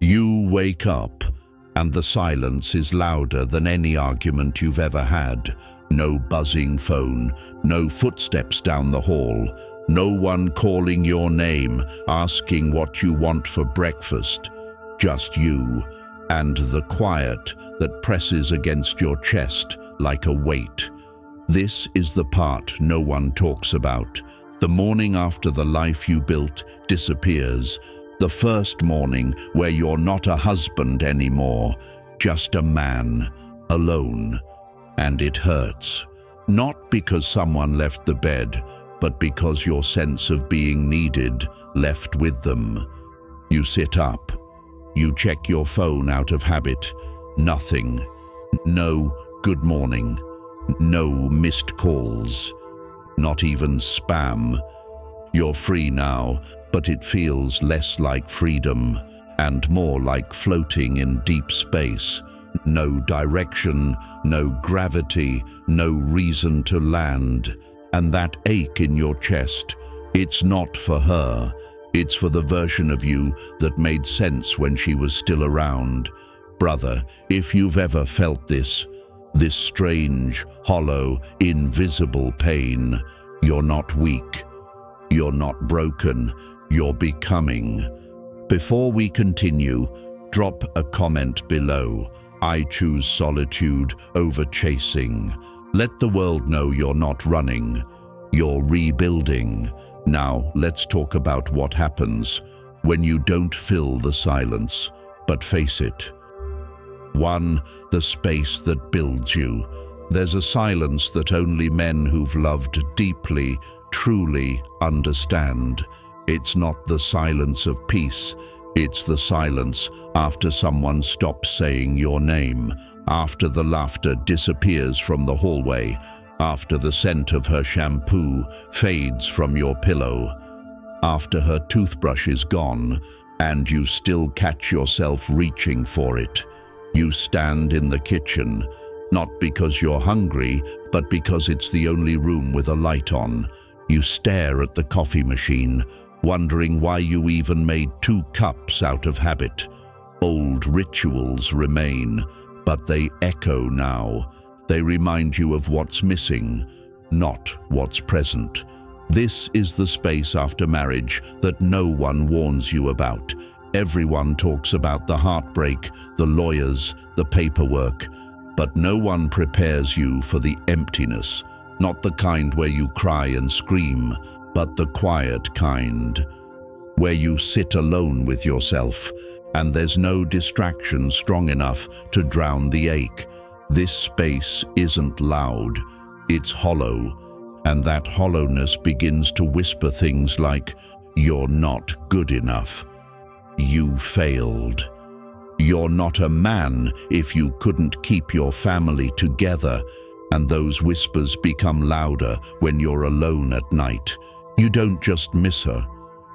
You wake up, and the silence is louder than any argument you've ever had. No buzzing phone, no footsteps down the hall, no one calling your name, asking what you want for breakfast. Just you, and the quiet that presses against your chest like a weight. This is the part no one talks about. The morning after the life you built disappears. The first morning where you're not a husband anymore, just a man, alone. And it hurts. Not because someone left the bed, but because your sense of being needed left with them. You sit up. You check your phone out of habit. Nothing. No good morning. No missed calls. Not even spam. You're free now, but it feels less like freedom and more like floating in deep space. No direction, no gravity, no reason to land. And that ache in your chest, it's not for her. It's for the version of you that made sense when she was still around. Brother, if you've ever felt this strange, hollow, invisible pain, you're not weak. You're not broken. You're becoming. Before we continue, drop a comment below. I choose solitude over chasing. Let the world know you're not running. You're rebuilding. Now, let's talk about what happens when you don't fill the silence, but face it. 1. The space that builds you. There's a silence that only men who've loved deeply, truly understand. It's not the silence of peace. It's the silence after someone stops saying your name, after the laughter disappears from the hallway, after the scent of her shampoo fades from your pillow, after her toothbrush is gone, and you still catch yourself reaching for it. You stand in the kitchen, not because you're hungry, but because it's the only room with a light on. You stare at the coffee machine, wondering why you even made 2 cups out of habit. Old rituals remain, but they echo now. They remind you of what's missing, not what's present. This is the space after marriage that no one warns you about. Everyone talks about the heartbreak, the lawyers, the paperwork, but no one prepares you for the emptiness. Not the kind where you cry and scream, but the quiet kind, where you sit alone with yourself, and there's no distraction strong enough to drown the ache. This space isn't loud, it's hollow, and that hollowness begins to whisper things like, "You're not good enough. You failed. You're not a man if you couldn't keep your family together." And those whispers become louder when you're alone at night. You don't just miss her.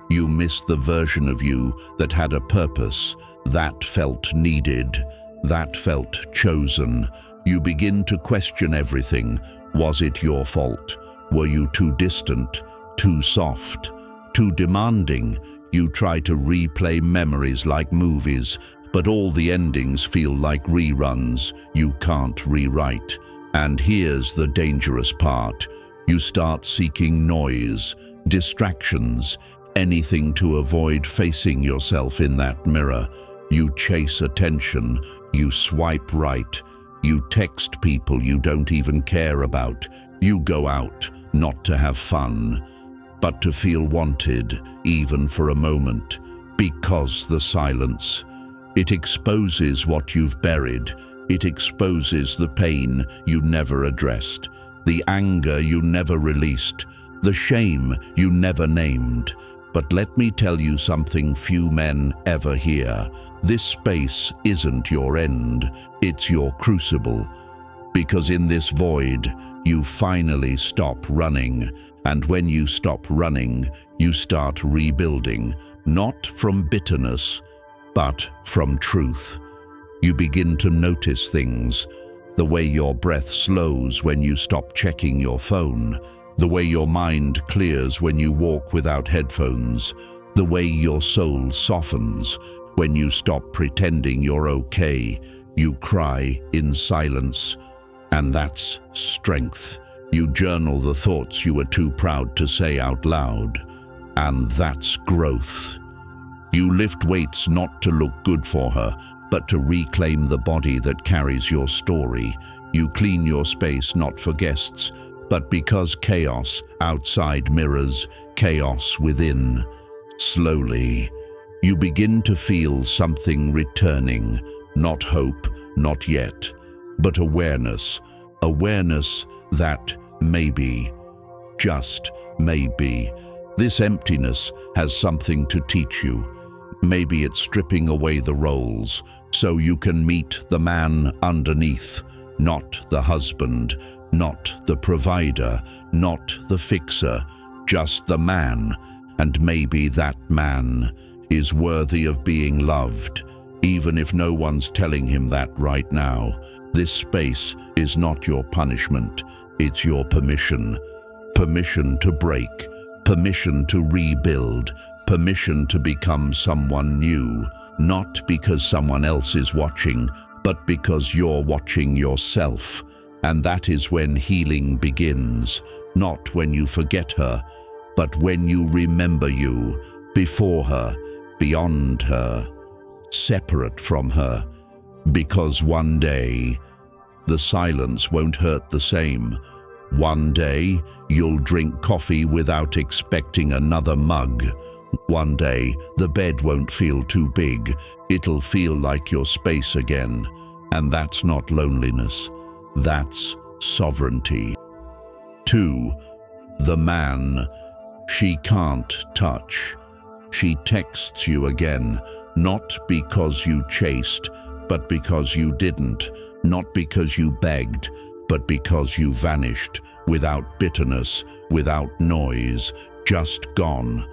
You miss the version of you that had a purpose, that felt needed, that felt chosen. You begin to question everything. Was it your fault? Were you too distant, too soft, too demanding? You try to replay memories like movies, but all the endings feel like reruns you can't rewrite. And here's the dangerous part. You start seeking noise, distractions, anything to avoid facing yourself in that mirror. You chase attention, you swipe right, you text people you don't even care about. You go out, not to have fun, but to feel wanted, even for a moment. Because the silence, it exposes what you've buried. It exposes the pain you never addressed, the anger you never released, the shame you never named. But let me tell you something few men ever hear. This space isn't your end, it's your crucible. Because in this void, you finally stop running. And when you stop running, you start rebuilding, not from bitterness, but from truth. You begin to notice things, the way your breath slows when you stop checking your phone, the way your mind clears when you walk without headphones, the way your soul softens When you stop pretending you're okay, you cry in silence. And that's strength. You journal the thoughts you were too proud to say out loud. And that's growth. You lift weights not to look good for her, but to reclaim the body that carries your story. You clean your space not for guests, but because chaos outside mirrors chaos within. Slowly, you begin to feel something returning. Not hope, not yet, but awareness. Awareness that maybe, just maybe, this emptiness has something to teach you. Maybe it's stripping away the roles so you can meet the man underneath, not the husband, not the provider, not the fixer, just the man. And maybe that man is worthy of being loved, even if no one's telling him that right now. This space is not your punishment, it's your permission. Permission to break, permission to rebuild, permission to become someone new, not because someone else is watching, but because you're watching yourself. And that is when healing begins, not when you forget her, but when you remember you, before her, beyond her, separate from her. Because one day, the silence won't hurt the same. One day, you'll drink coffee without expecting another mug. One day, the bed won't feel too big. It'll feel like your space again. And that's not loneliness. That's sovereignty. 2. The man she can't touch. She texts you again, not because you chased, but because you didn't. Not because you begged, but because you vanished, without bitterness, without noise, just gone,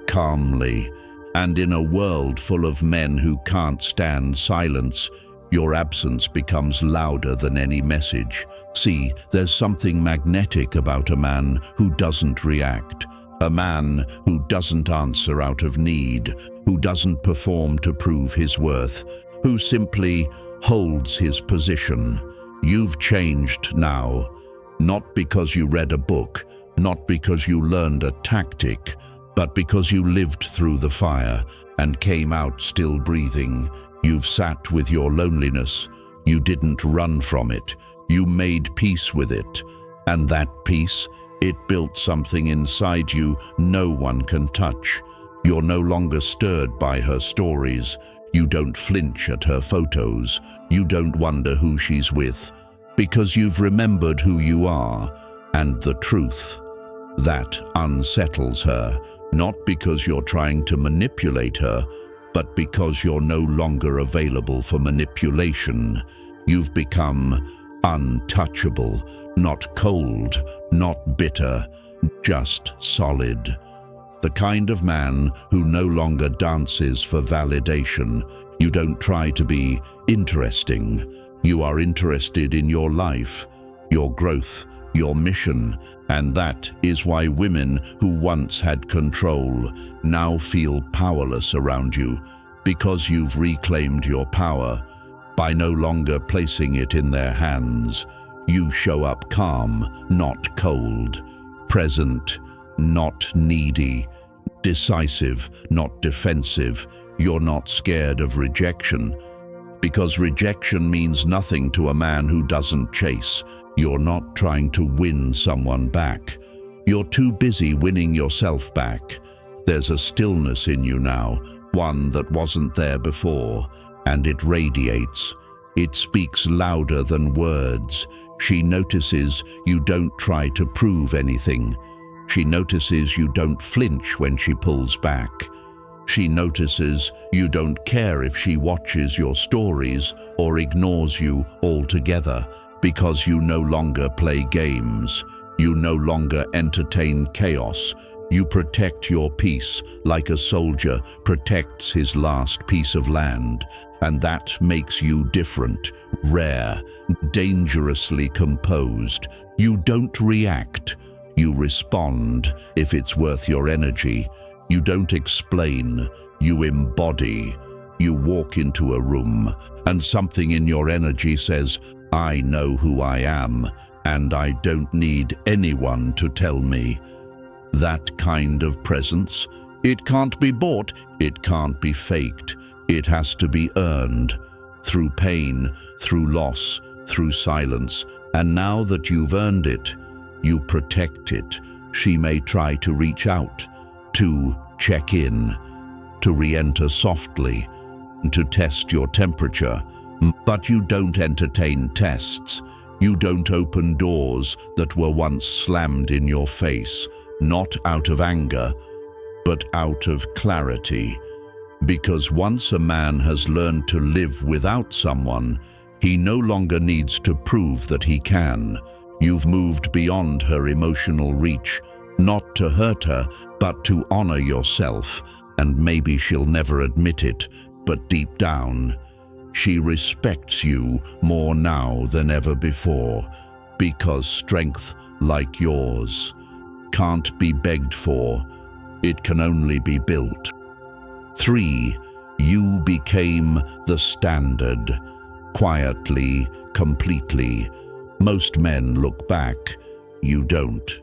calmly. And in a world full of men who can't stand silence, your absence becomes louder than any message. See, there's something magnetic about a man who doesn't react, a man who doesn't answer out of need, who doesn't perform to prove his worth, who simply holds his position. You've changed now, not because you read a book, not because you learned a tactic, but because you lived through the fire and came out still breathing. You've sat with your loneliness. You didn't run from it. You made peace with it. And that peace, it built something inside you no one can touch. You're no longer stirred by her stories. You don't flinch at her photos. You don't wonder who she's with, because you've remembered who you are and the truth. That unsettles her, not because you're trying to manipulate her, but because you're no longer available for manipulation. You've become untouchable, not cold, not bitter, just solid. The kind of man who no longer dances for validation. You don't try to be interesting. You are interested in your life, your growth, your mission, and that is why women who once had control now feel powerless around you, because you've reclaimed your power. By no longer placing it in their hands, you show up calm, not cold, present, not needy, decisive, not defensive. You're not scared of rejection, because rejection means nothing to a man who doesn't chase. You're not trying to win someone back. You're too busy winning yourself back. There's a stillness in you now, one that wasn't there before, and it radiates. It speaks louder than words. She notices you don't try to prove anything. She notices you don't flinch when she pulls back. She notices you don't care if she watches your stories or ignores you altogether, because you no longer play games. You no longer entertain chaos. You protect your peace like a soldier protects his last piece of land. And that makes you different, rare, dangerously composed. You don't react. You respond if it's worth your energy. You don't explain. You embody. You walk into a room, and something in your energy says, I know who I am, and I don't need anyone to tell me. That kind of presence, it can't be bought, it can't be faked. It has to be earned, through pain, through loss, through silence. And now that you've earned it, you protect it. She may try to reach out, to check in, to re-enter softly, to test your temperature. But you don't entertain tests. You don't open doors that were once slammed in your face, not out of anger, but out of clarity. Because once a man has learned to live without someone, he no longer needs to prove that he can. You've moved beyond her emotional reach, not to hurt her, but to honor yourself. And maybe she'll never admit it, but deep down, she respects you more now than ever before, because strength like yours can't be begged for, it can only be built. 3. You became the standard, quietly, completely. Most men look back, you don't.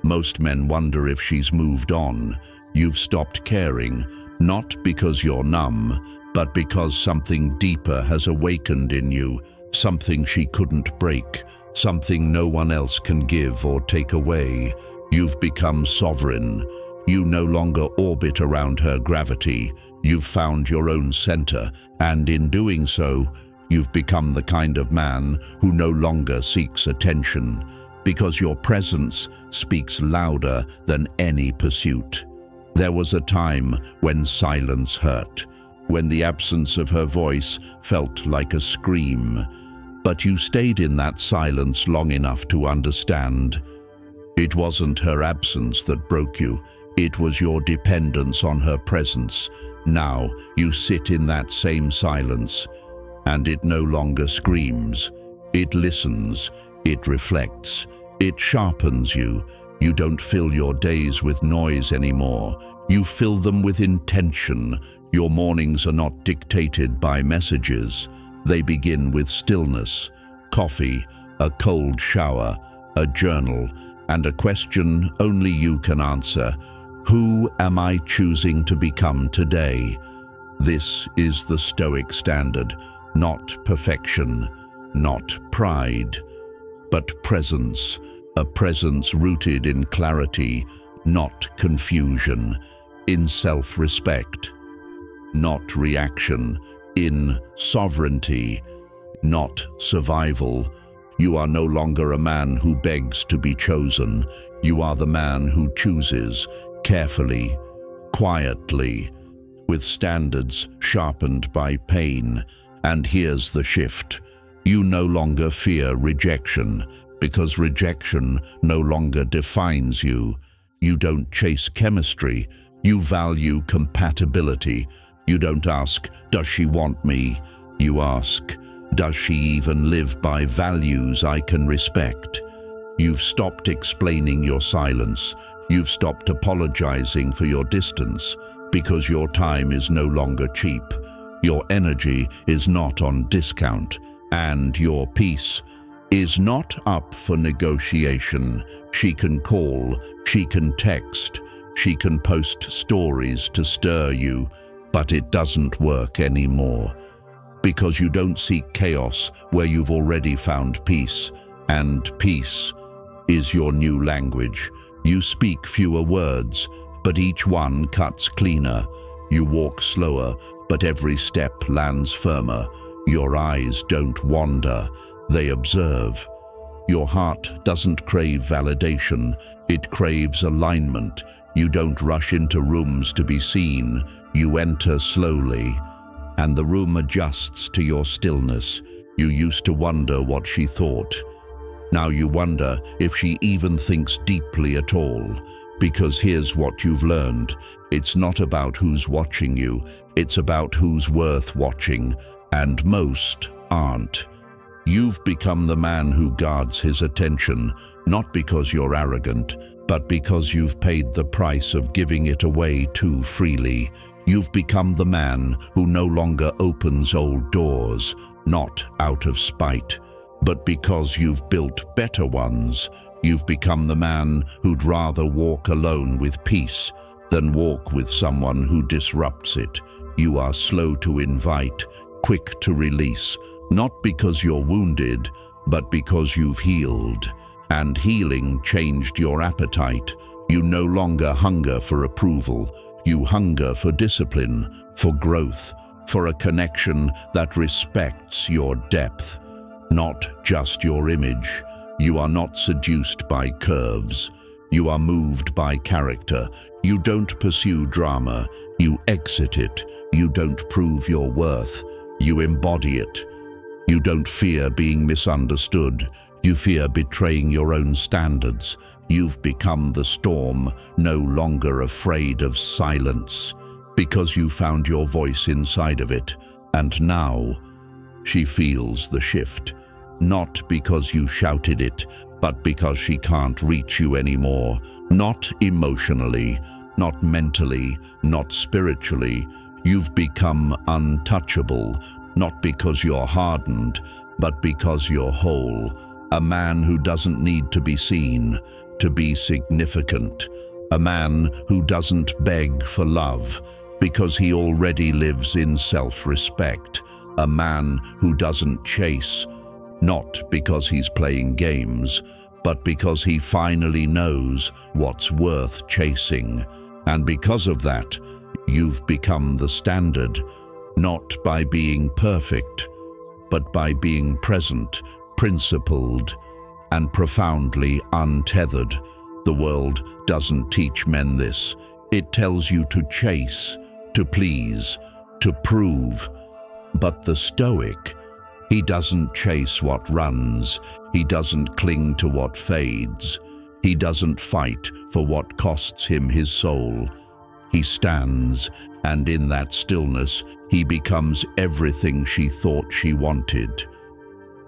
Most men wonder if she's moved on. You've stopped caring, not because you're numb, but because something deeper has awakened in you, something she couldn't break, something no one else can give or take away. You've become sovereign. You no longer orbit around her gravity. You've found your own center, and in doing so, you've become the kind of man who no longer seeks attention, because your presence speaks louder than any pursuit. There was a time when silence hurt, when the absence of her voice felt like a scream. But you stayed in that silence long enough to understand. It wasn't her absence that broke you. It was your dependence on her presence. Now you sit in that same silence, and it no longer screams. It listens, it reflects, it sharpens you. You don't fill your days with noise anymore. You fill them with intention. Your mornings are not dictated by messages. They begin with stillness, coffee, a cold shower, a journal, and a question only you can answer. Who am I choosing to become today? This is the Stoic standard, not perfection, not pride, but presence, a presence rooted in clarity, not confusion, in self-respect, not reaction, in sovereignty, not survival. You are no longer a man who begs to be chosen. You are the man who chooses, carefully, quietly, with standards sharpened by pain. And here's the shift. You no longer fear rejection, because rejection no longer defines you. You don't chase chemistry, you value compatibility. You don't ask, does she want me? You ask, does she even live by values I can respect? You've stopped explaining your silence. You've stopped apologizing for your distance, because your time is no longer cheap. Your energy is not on discount, and your peace is not up for negotiation. She can call, she can text, she can post stories to stir you, but it doesn't work anymore. Because you don't seek chaos where you've already found peace, and peace is your new language. You speak fewer words, but each one cuts cleaner. You walk slower, but every step lands firmer. Your eyes don't wander, they observe. Your heart doesn't crave validation, it craves alignment. You don't rush into rooms to be seen, you enter slowly, and the room adjusts to your stillness. You used to wonder what she thought. Now you wonder if she even thinks deeply at all. Because here's what you've learned. It's not about who's watching you, it's about who's worth watching, and most aren't. You've become the man who guards his attention, not because you're arrogant, but because you've paid the price of giving it away too freely. You've become the man who no longer opens old doors, not out of spite, but because you've built better ones. You've become the man who'd rather walk alone with peace than walk with someone who disrupts it. You are slow to invite, quick to release, not because you're wounded, but because you've healed. And healing changed your appetite. You no longer hunger for approval. You hunger for discipline, for growth, for a connection that respects your depth, not just your image. You are not seduced by curves. You are moved by character. You don't pursue drama. You exit it. You don't prove your worth. You embody it. You don't fear being misunderstood. You fear betraying your own standards. You've become the storm, no longer afraid of silence, because you found your voice inside of it. And now, she feels the shift, not because you shouted it, but because she can't reach you anymore. Not emotionally, not mentally, not spiritually. You've become untouchable, not because you're hardened, but because you're whole. A man who doesn't need to be seen, to be significant. A man who doesn't beg for love, because he already lives in self-respect. A man who doesn't chase, not because he's playing games, but because he finally knows what's worth chasing. And because of that, you've become the standard, not by being perfect, but by being present, principled, and profoundly untethered. The world doesn't teach men this. It tells you to chase, to please, to prove. But the Stoic, he doesn't chase what runs. He doesn't cling to what fades. He doesn't fight for what costs him his soul. He stands, and in that stillness, he becomes everything she thought she wanted,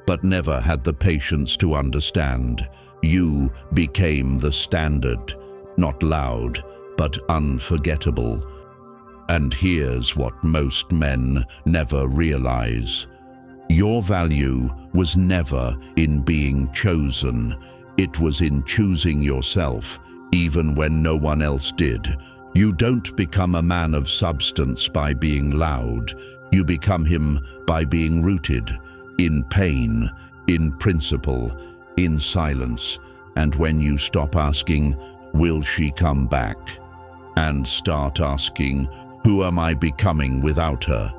but never had the patience to understand. You became the standard, not loud, but unforgettable. And here's what most men never realize. Your value was never in being chosen. It was in choosing yourself, even when no one else did. You don't become a man of substance by being loud. You become him by being rooted in pain, in principle, in silence. And when you stop asking, will she come back? And start asking, who am I becoming without her?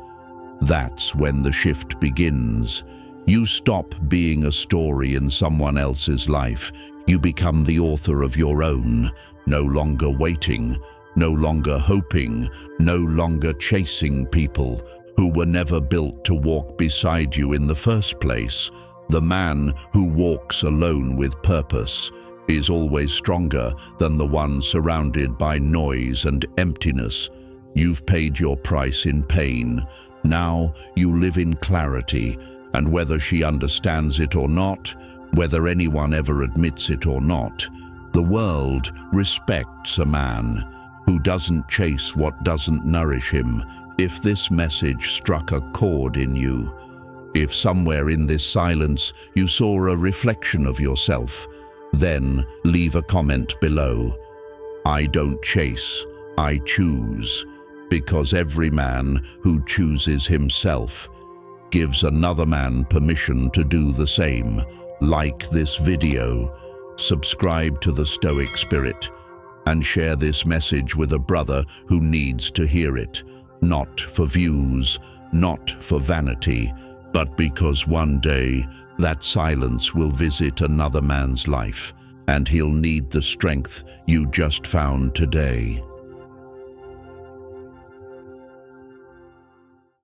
That's when the shift begins. You stop being a story in someone else's life. You become the author of your own, no longer waiting, no longer hoping, no longer chasing people who were never built to walk beside you in the first place. The man who walks alone with purpose is always stronger than the one surrounded by noise and emptiness. You've paid your price in pain. Now you live in clarity, and whether she understands it or not, whether anyone ever admits it or not, the world respects a man who doesn't chase what doesn't nourish him. If this message struck a chord in you, if somewhere in this silence you saw a reflection of yourself, then leave a comment below. I don't chase, I choose, because every man who chooses himself gives another man permission to do the same. Like this video, subscribe to the Stoic Spirit, and share this message with a brother who needs to hear it, not for views, not for vanity, but because one day that silence will visit another man's life, and he'll need the strength you just found today.